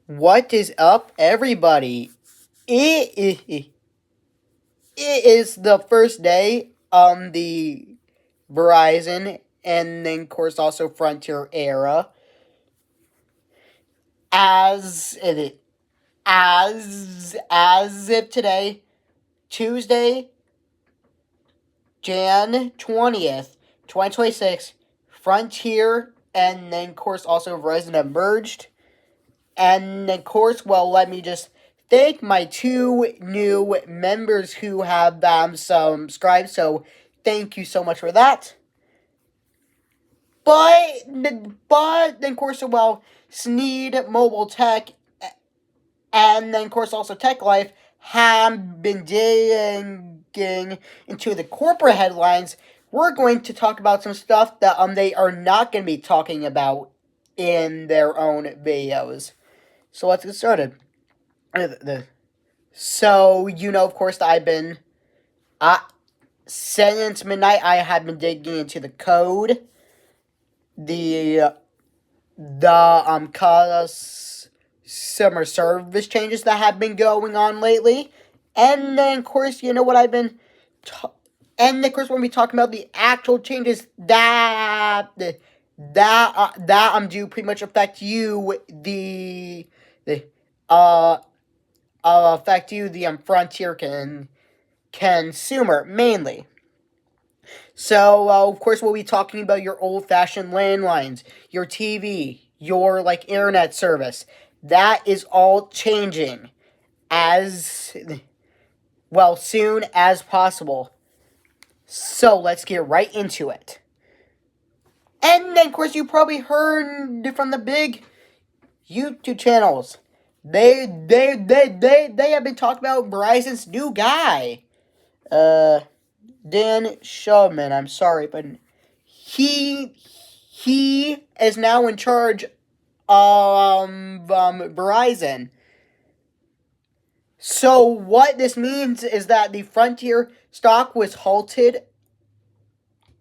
What is up, everybody? It is the first day on the Verizon and then, of course, also Frontier era. As it as if today, Tuesday, Jan 20th, 2026, Frontier and then, of course, also Verizon have merged. And of course, well, let me just thank my two new members who have subscribed. So thank you so much for that. But then, of course, well, Sneed Mobile Tech and then, of course, also Tech Life have been digging into the corporate headlines. We're going to talk about some stuff that they are not going to be talking about in their own videos. So let's get started. So, of course, that I've been, since midnight, I have been digging into the code, the customer service changes that have been going on lately, and then, of course, what I've been, and of course, when we talk about the actual changes that do pretty much affect you, the Frontier consumer mainly. So, of course, we'll be talking about your old-fashioned landlines, your TV, your internet service. That is all changing as well soon as possible. So let's get right into it. And then, of course, you probably heard from the big YouTube channels. They have been talking about Verizon's new guy, Dan Shulman. I'm sorry, but he is now in charge of Verizon. So what this means is that the Frontier stock was halted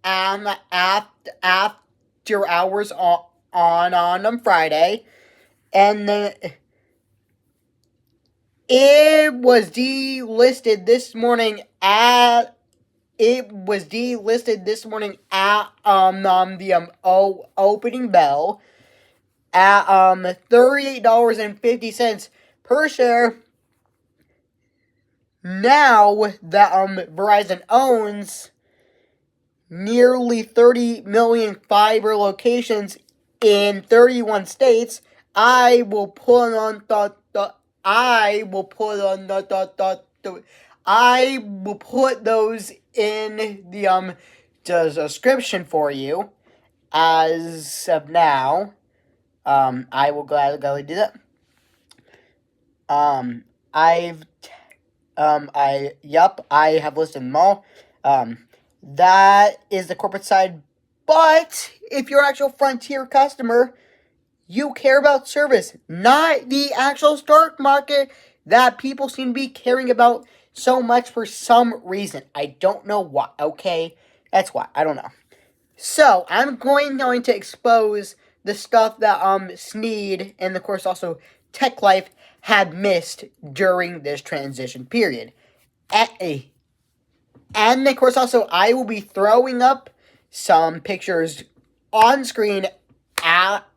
after hours on Friday, and then it was delisted this morning at the opening bell at $38.50 per share. Now that Verizon owns nearly 30 million fiber locations in 31 states, I will put those in the description for you. As of now, I will gladly do that. I have listed them all. That is the corporate side. But if you're an actual Frontier customer, you care about service, not the actual stock market that people seem to be caring about so much for some reason. I don't know why, okay? That's why. I don't know. So, I'm going to expose the stuff that Sneed and, of course, also Tech Life had missed during this transition period. And, of course, also, I will be throwing up some pictures on screen after,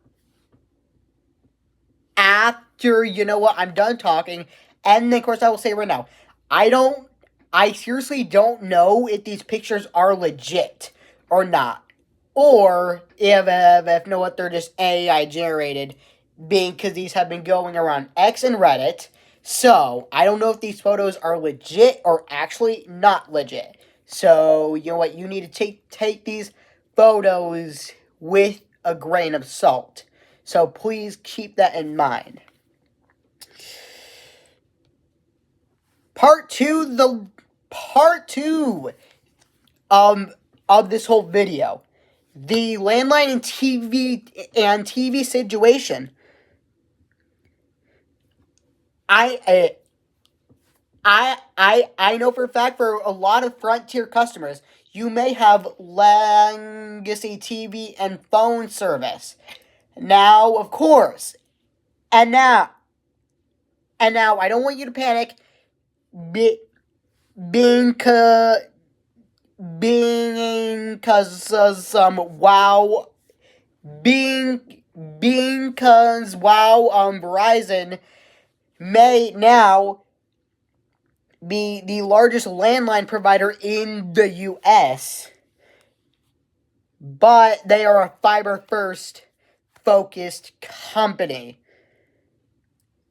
I'm done talking. And, of course, I will say right now, I seriously don't know if these pictures are legit or not. Or if they're just AI generated, being because these have been going around X and Reddit. So, I don't know if these photos are legit or actually not legit. So, you know what? You need to take these photos with a grain of salt. So, please keep that in mind. Part two of this whole video. The landline and TV situation. I know for a fact for a lot of Frontier customers, you may have legacy TV and phone service. Now, of course, and now And now I don't want you to panic. Being cause wow being cause Verizon may now be the largest landline provider in the US, but they are a fiber first focused company.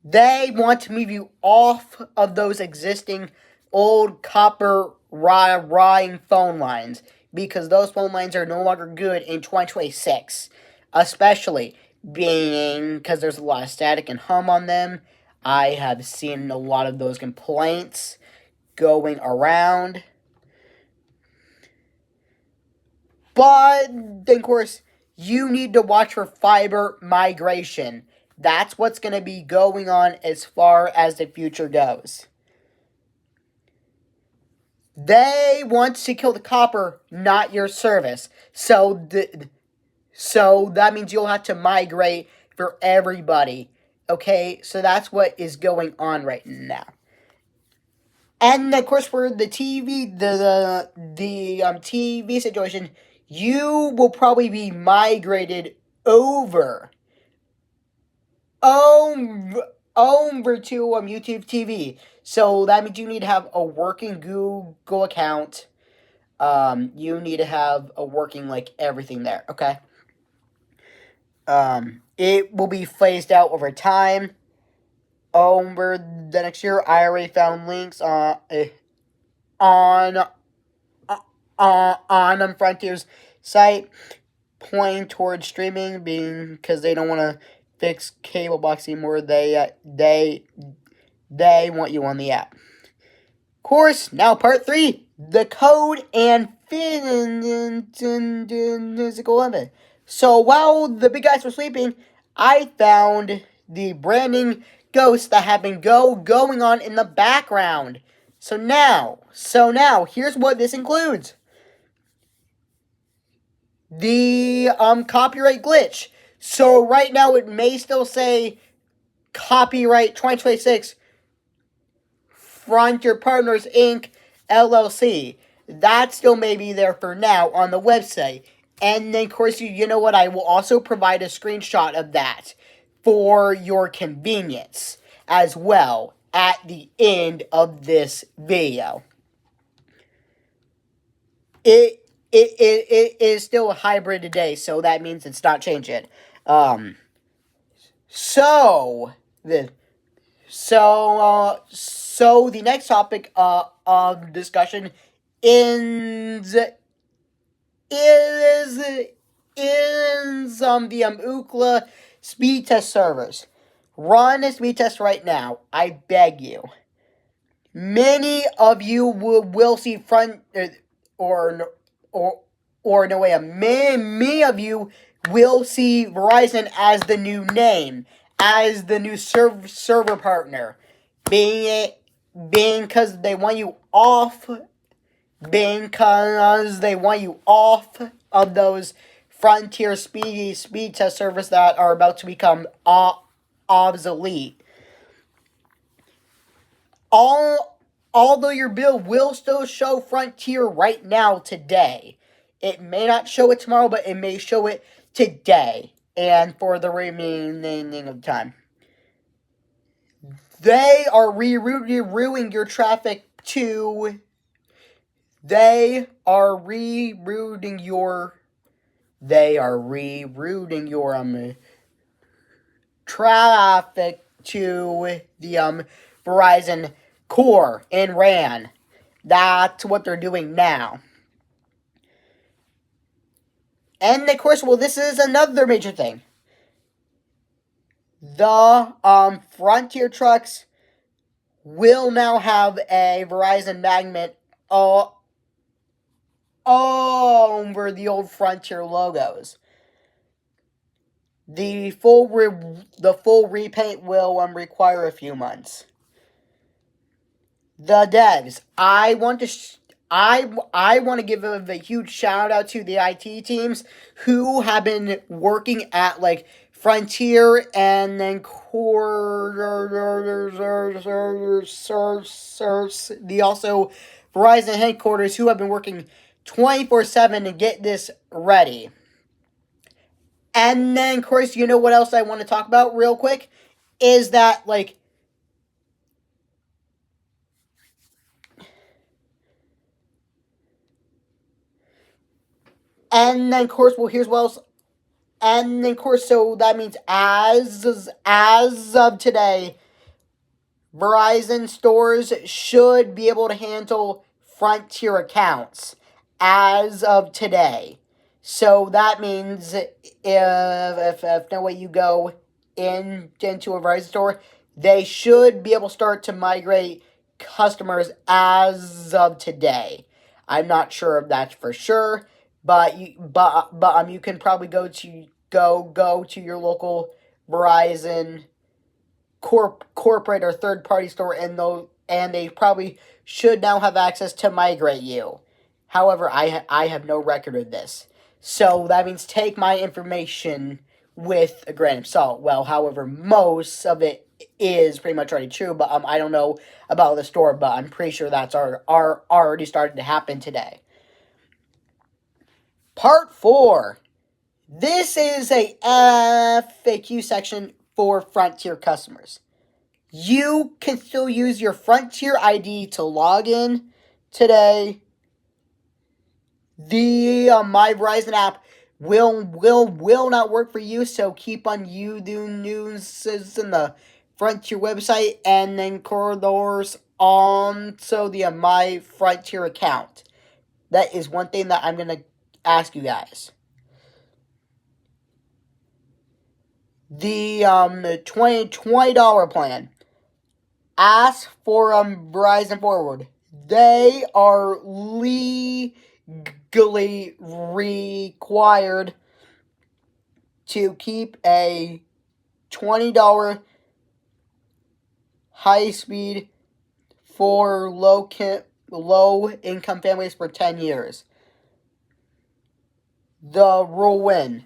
They want to move you off of those existing old copper rotting phone lines because those phone lines are no longer good in 2026, especially being because there's a lot of static and hum on them. I have seen a lot of those complaints going around. But, of course, you need to watch for fiber migration. That's what's going to be going on as far as the future goes. They want to kill the copper, not your service. So that means you'll have to migrate for everybody. Okay, so that's what is going on right now. And of course, for the TV, the TV situation, you will probably be migrated over to YouTube TV. So that means you need to have a working Google account. You need to have a working everything there. Okay. It will be phased out over time. Over the next year, I already found links on Frontier's site pointing towards streaming, being because they don't want to fix cable box anymore. They want you on the app. Of course, now part 3, the code and physical limit. So while the big guys were sleeping, I found the branding ghosts that have been going on in the background. So now, here's what this includes. The copyright glitch. So right now it may still say copyright 2026 Frontier Partners Inc. LLC. That still may be there for now on the website. And then, of course, you know what? I will also provide a screenshot of that for your convenience as well at the end of this video. It is still a hybrid today, so that means it's not changing. So the next topic of discussion is the Ookla speed test servers. Run a speed test right now. I beg you. Many of you will see many of you will see Verizon as the new name, as the new server partner, being because they want you off of those Frontier speed test servers that are about to become obsolete. Although your bill will still show Frontier right now today. It may not show it tomorrow, but it may show it today and for the remaining of time. They are rerouting your traffic to... They are rerouting your traffic to the Verizon core and RAN. That's what they're doing now. And of course, this is another major thing. The Frontier trucks will now have a Verizon magnet over the old Frontier logos. The full repaint will require a few months. The devs, I want to give a huge shout out to the IT teams who have been working at Frontier, and then the also Verizon headquarters, who have been working 24/7 to get this ready. And then, of course, you know what else I want to talk about real quick? Is that, like, and then, of course, well, here's what else. And then, of course, so that means as of today, Verizon stores should be able to handle Frontier accounts as of today. So that means if no way you go into a Verizon store, they should be able to start to migrate customers as of today. I'm not sure if that's for sure, but you can probably go to your local Verizon corporate or third party store, and they probably should now have access to migrate you. However, I have no record of this, so that means take my information with a grain of salt. Well, however, most of it is pretty much already true, but I don't know about the store, but I'm pretty sure that's already started to happen today. Part 4. This is a FAQ section for Frontier customers. You can still use your Frontier ID to log in today. The My Verizon app will not work for you, so keep on you do news in the Frontier website, and then corridors on so the My Frontier account. That is one thing that I'm gonna ask you guys. The $20 plan. Ask for Verizon Forward. They are legally required to keep a $20 high speed for low income families for 10 years. The rule win.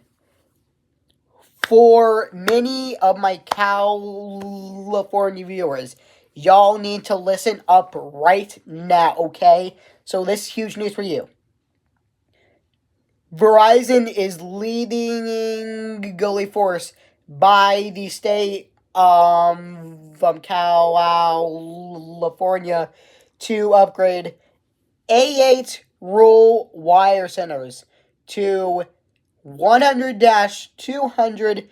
For many of my California viewers, y'all need to listen up right now, okay? So this is huge news for you. Verizon is leading gully force by the state from California to upgrade A8 rural wire centers to 100-200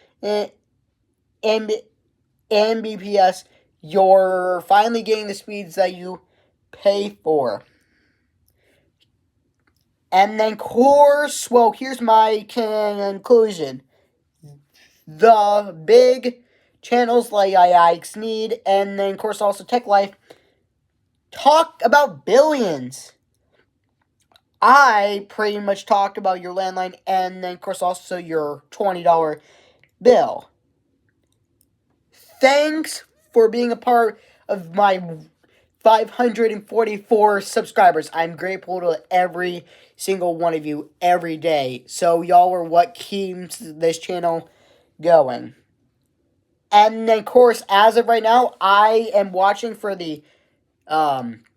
Mbps. You're finally getting the speeds that you pay for. And then, of course, well, here's my conclusion. The big channels like Ike's Need, and then, of course, also Tech Life, talk about billions. I pretty much talked about your landline, and then, of course, also your $20 bill. Thanks for being a part of my 544 subscribers. I'm grateful to every single one of you every day. So y'all are what keeps this channel going. And then, of course, as of right now, I am watching for the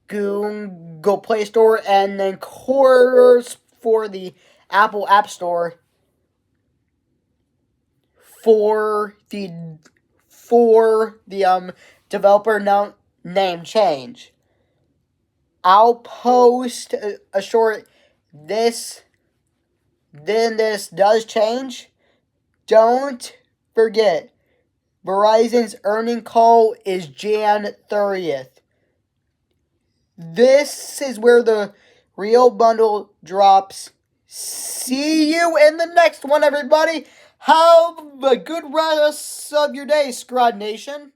Google Play Store, and then, of course, for the Apple App Store for the developer name change. I'll post a short this does change. Don't forget, Verizon's earnings call is Jan 30th. This is where the real bundle drops. See you in the next one, everybody. Have a good rest of your day, Scrod Nation.